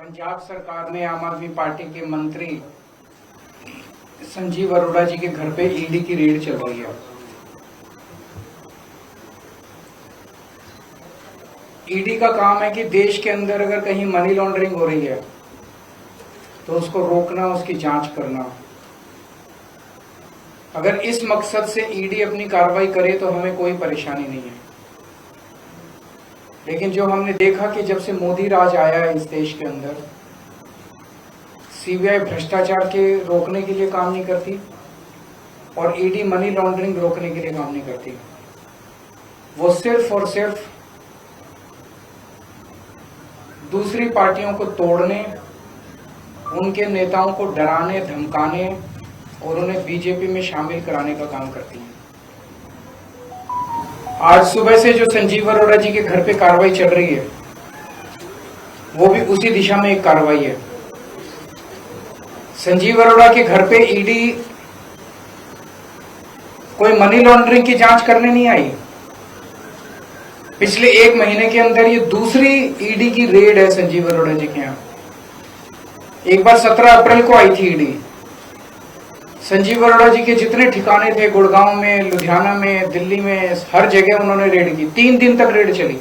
पंजाब सरकार ने आम आदमी पार्टी के मंत्री संजीव अरोड़ा जी के घर पे ईडी की रेड चल रही है। ईडी का काम है कि देश के अंदर अगर कहीं मनी लॉन्ड्रिंग हो रही है तो उसको रोकना, उसकी जांच करना। अगर इस मकसद से ईडी अपनी कार्रवाई करे तो हमें कोई परेशानी नहीं है, लेकिन जो हमने देखा कि जब से मोदी राज आया है इस देश के अंदर, सीबीआई भ्रष्टाचार के रोकने के लिए काम नहीं करती और ईडी मनी लॉन्ड्रिंग रोकने के लिए काम नहीं करती। वो सिर्फ और सिर्फ दूसरी पार्टियों को तोड़ने, उनके नेताओं को डराने, धमकाने और उन्हें बीजेपी में शामिल कराने का काम करती है। आज सुबह से जो संजीव अरोड़ा जी के घर पे कार्रवाई चल रही है, वो भी उसी दिशा में एक कार्रवाई है। संजीव अरोड़ा के घर पे ईडी कोई मनी लॉन्ड्रिंग की जांच करने नहीं आई। पिछले एक महीने के अंदर ये दूसरी ईडी की रेड है संजीव अरोड़ा जी के यहाँ। एक बार 17 अप्रैल को आई थी ईडी। संजीव अरोड़ा जी के जितने ठिकाने थे, गुड़गांव में, लुधियाना में, दिल्ली में, हर जगह उन्होंने रेड की। 3 दिन तक रेड चली।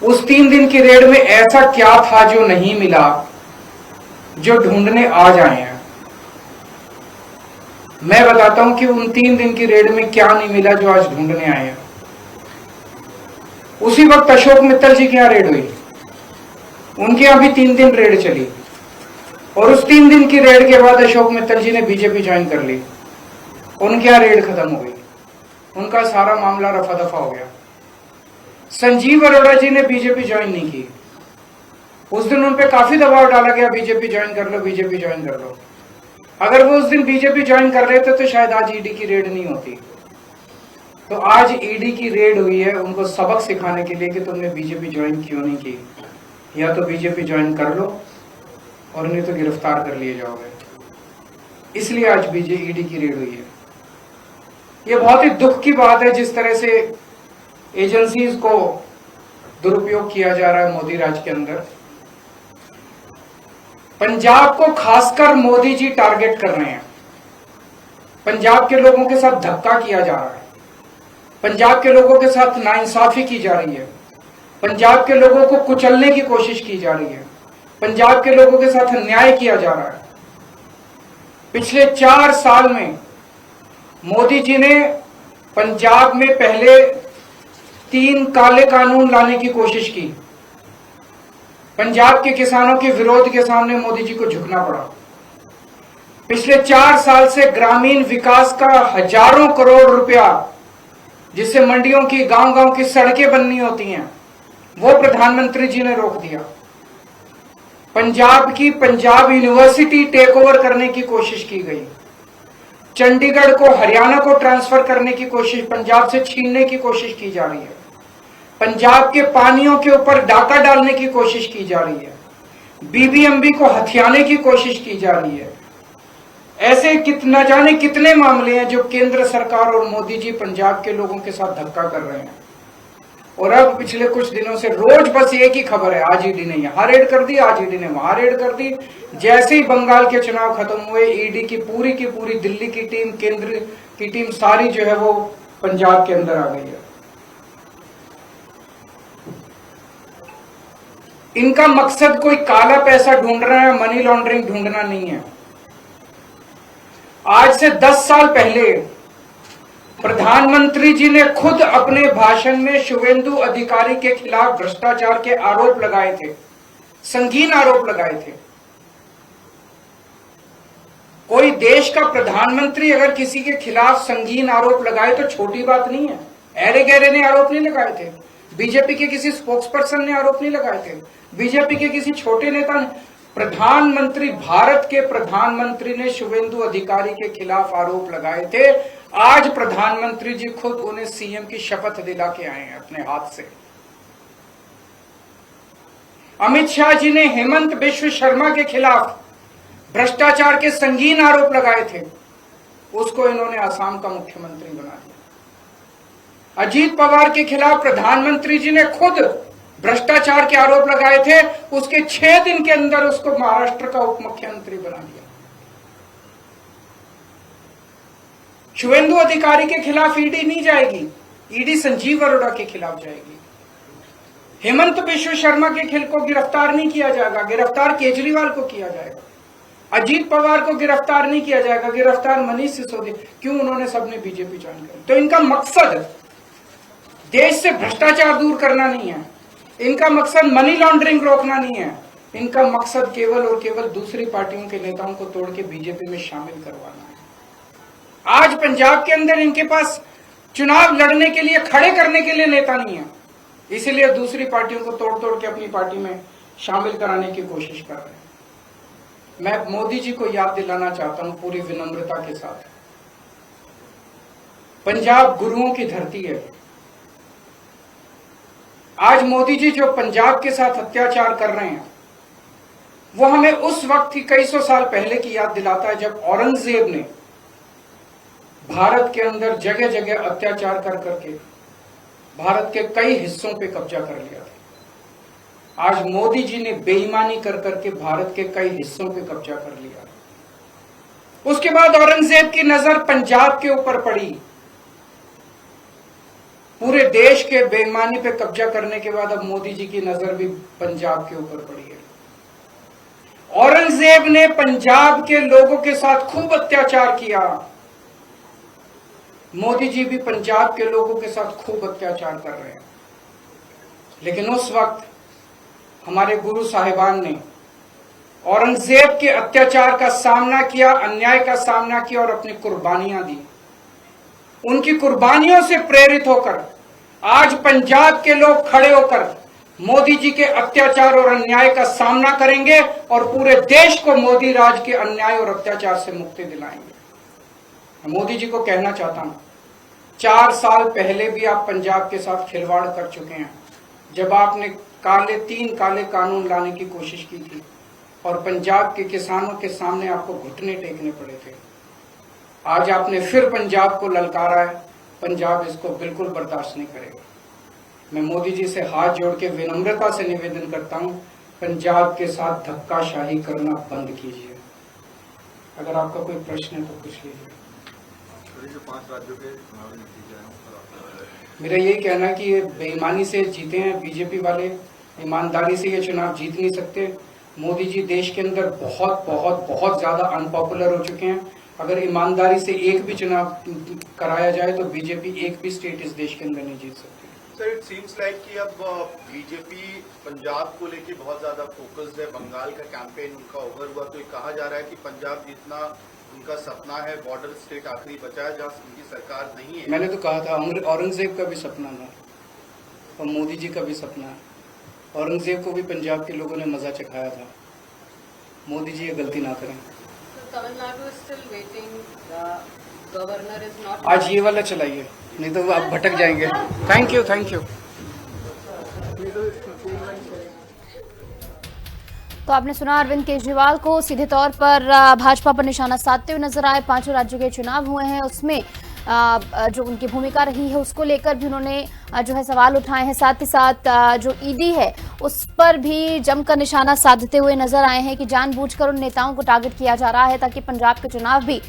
उस 3 दिन की रेड में ऐसा क्या था जो नहीं मिला, जो ढूंढने आज आए हैं। मैं बताता हूं कि उन 3 दिन की रेड में क्या नहीं मिला जो आज ढूंढने आए हैं। उसी वक्त अशोक मित्तल जी के यहां रेड हुई, उनके यहां भी 3 दिन रेड चली और उस 3 दिन की रेड के बाद अशोक मित्तल जी ने बीजेपी ज्वाइन कर ली। उनके यहां रेड खत्म हो गई, उनका सारा मामला रफा दफा हो गया। संजीव अरोड़ा जी ने बीजेपी ज्वाइन नहीं की। उस दिन उन पे काफी दबाव डाला गया, बीजेपी ज्वाइन कर लो, बीजेपी ज्वाइन कर लो। अगर वो उस दिन बीजेपी ज्वाइन कर रहे थे तो शायद आज ईडी की रेड नहीं होती। तो आज ईडी की रेड हुई है उनको सबक सिखाने के लिए कि तुमने बीजेपी ज्वाइन क्यों नहीं की। या तो बीजेपी ज्वाइन कर लो और नहीं तो गिरफ्तार कर लिए जाओगे। इसलिए आज ईडी की रेड हुई है। यह बहुत ही दुख की बात है जिस तरह से एजेंसीज को दुरुपयोग किया जा रहा है मोदी राज के अंदर। पंजाब को खासकर मोदी जी टारगेट कर रहे हैं। पंजाब के लोगों के साथ धक्का किया जा रहा है, पंजाब के लोगों के साथ नाइंसाफी की जा रही है, पंजाब के लोगों को कुचलने की कोशिश की जा रही है, पंजाब के लोगों के साथ अन्याय किया जा रहा है। पिछले 4 साल में मोदी जी ने पंजाब में पहले 3 काले कानून लाने की कोशिश की। पंजाब के किसानों के विरोध के सामने मोदी जी को झुकना पड़ा। पिछले 4 साल से ग्रामीण विकास का हजारों करोड़ रुपया, जिससे मंडियों की, गांव-गांव की सड़कें बननी होती हैं, वो प्रधानमंत्री जी ने रोक दिया। पंजाब यूनिवर्सिटी टेक ओवर करने की कोशिश की गई। चंडीगढ़ को, हरियाणा को ट्रांसफर करने की कोशिश, पंजाब से छीनने की कोशिश की जा रही है। पंजाब के पानियों के ऊपर डाका डालने की कोशिश की जा रही है। बीबीएमबी को हथियाने की कोशिश की जा रही है। ऐसे न जाने कितने मामले हैं जो केंद्र सरकार और मोदी जी पंजाब के लोगों के साथ धक्का कर रहे हैं। और अब पिछले कुछ दिनों से रोज बस एक ही खबर है, आज ईडी ने यहां रेड कर दी, आज ईडी ने वहां रेड कर दी। जैसे ही बंगाल के चुनाव खत्म हुए, ईडी की पूरी दिल्ली की टीम, केंद्र की टीम सारी जो है वो पंजाब के अंदर आ गई है। इनका मकसद कोई काला पैसा ढूंढना है, मनी लॉन्ड्रिंग ढूंढना नहीं है। आज से 10 साल पहले प्रधानमंत्री जी ने खुद अपने भाषण में शुवेंदु अधिकारी के खिलाफ भ्रष्टाचार के आरोप लगाए थे, संगीन आरोप लगाए थे। कोई देश का प्रधानमंत्री अगर किसी के खिलाफ संगीन आरोप लगाए तो छोटी बात नहीं है। ऐरे गहरे ने आरोप नहीं लगाए थे, बीजेपी के किसी स्पोक्सपर्सन ने आरोप नहीं लगाए थे, बीजेपी के किसी छोटे नेता ने। प्रधानमंत्री, भारत के प्रधानमंत्री ने शुवेंदु अधिकारी के खिलाफ आरोप लगाए थे। आज प्रधानमंत्री जी खुद उन्हें सीएम की शपथ दिला के आए हैं अपने हाथ से। अमित शाह जी ने हेमंत बिश्व शर्मा के खिलाफ भ्रष्टाचार के संगीन आरोप लगाए थे, उसको इन्होंने असम का मुख्यमंत्री बना दिया। अजीत पवार के खिलाफ प्रधानमंत्री जी ने खुद भ्रष्टाचार के आरोप लगाए थे, उसके 6 दिन के अंदर उसको महाराष्ट्र का उप मुख्यमंत्री बना दिया। शुभेंदु अधिकारी के खिलाफ ईडी नहीं जाएगी, ईडी संजीव अरोड़ा के खिलाफ जाएगी। हेमंत बिश्व शर्मा के खिल को गिरफ्तार नहीं किया जाएगा, गिरफ्तार केजरीवाल को किया जाएगा। अजीत पवार को गिरफ्तार नहीं किया जाएगा, गिरफ्तार मनीष सिसोदिया। क्यों? उन्होंने सबने बीजेपी ज्वाइन करी। तो इनका मकसद देश से भ्रष्टाचार दूर करना नहीं है, इनका मकसद मनी लॉन्ड्रिंग रोकना नहीं है, इनका मकसद केवल और केवल दूसरी पार्टियों के नेताओं को तोड़ के बीजेपी में शामिल करवाना है। आज पंजाब के अंदर इनके पास चुनाव लड़ने के लिए, खड़े करने के लिए नेता नहीं है, इसीलिए दूसरी पार्टियों को तोड़ तोड़ के अपनी पार्टी में शामिल कराने की कोशिश कर रहे हैं। मैं मोदी जी को याद दिलाना चाहता हूं पूरी विनम्रता के साथ, पंजाब गुरुओं की धरती है। आज मोदी जी जो पंजाब के साथ अत्याचार कर रहे हैं, वो हमें उस वक्त की कई सौ साल पहले की याद दिलाता है जब औरंगजेब ने भारत के अंदर जगह जगह अत्याचार कर करके भारत के कई हिस्सों पे कब्जा कर लिया था। आज मोदी जी ने बेईमानी कर करके भारत के कई हिस्सों पे कब्जा कर लिया। उसके बाद औरंगजेब की नजर पंजाब के ऊपर पड़ी। पूरे देश के बेईमानी पे कब्जा करने के बाद अब मोदी जी की नजर भी पंजाब के ऊपर पड़ी है। औरंगजेब ने पंजाब के लोगों के साथ खूब अत्याचार किया, मोदी जी भी पंजाब के लोगों के साथ खूब अत्याचार कर रहे हैं। लेकिन उस वक्त हमारे गुरु साहिबान ने औरंगजेब के अत्याचार का सामना किया, अन्याय का सामना किया और अपनी कुर्बानियां दी। उनकी कुर्बानियों से प्रेरित होकर आज पंजाब के लोग खड़े होकर मोदी जी के अत्याचार और अन्याय का सामना करेंगे और पूरे देश को मोदी राज के अन्याय और अत्याचार से मुक्ति दिलाएंगे। मैं मोदी जी को कहना चाहता हूं, 4 साल पहले भी आप पंजाब के साथ खिलवाड़ कर चुके हैं, जब आपने 3 काले कानून लाने की कोशिश की थी और पंजाब के किसानों के सामने आपको घुटने टेकने पड़े थे। आज आपने फिर पंजाब को ललकारा है, पंजाब इसको बिल्कुल बर्दाश्त नहीं करेगा। मैं मोदी जी से हाथ जोड़ के विनम्रता से निवेदन करता हूं, पंजाब के साथ धक्काशाही करना बंद कीजिए। अगर आपका कोई प्रश्न है तो पूछ लीजिए। जो 5 राज्यों के चुनावी नतीजे हैं उस पर मेरा यही कहना है कि ये बेईमानी से जीते हैं बीजेपी वाले, ईमानदारी से ये चुनाव जीत नहीं सकते। मोदी जी देश के अंदर बहुत बहुत बहुत ज्यादा अनपॉपुलर हो चुके हैं। अगर ईमानदारी से एक भी चुनाव कराया जाए तो बीजेपी एक भी स्टेट इस देश के अंदर नहीं जीत सकती। सर, इट सीम्स लाइक कि अब बीजेपी पंजाब को लेके बहुत ज्यादा फोकस्ड है, बंगाल का कैंपेन उनका ओवर हुआ, तो ये कहा जा रहा है कि पंजाब जीतना उनका सपना है, बॉर्डर स्टेट आखिरी बचा है जहाँ उनकी सरकार नहीं है। मैंने तो कहा था औरंगजेब का भी सपना था और मोदी जी का भी सपना है। औरंगजेब को भी पंजाब के लोगों ने मजा चखाया था, मोदी जी ये गलती ना करें। आज ये वाला चलाइए, नहीं तो आप भटक जाएंगे। Thank you, thank you. तो आपने सुना अरविंद केजरीवाल को सीधे तौर पर भाजपा पर निशाना साधते हुए नजर आए। 5 राज्यों के चुनाव हुए हैं, उसमें जो उनकी भूमिका रही है उसको लेकर भी उन्होंने जो है सवाल उठाए हैं। साथ ही साथ जो ईडी है उस पर भी जमकर निशाना साधते हुए नजर आए हैं कि जानबूझकर उन नेताओं को टारगेट किया जा रहा है ताकि पंजाब के चुनाव भी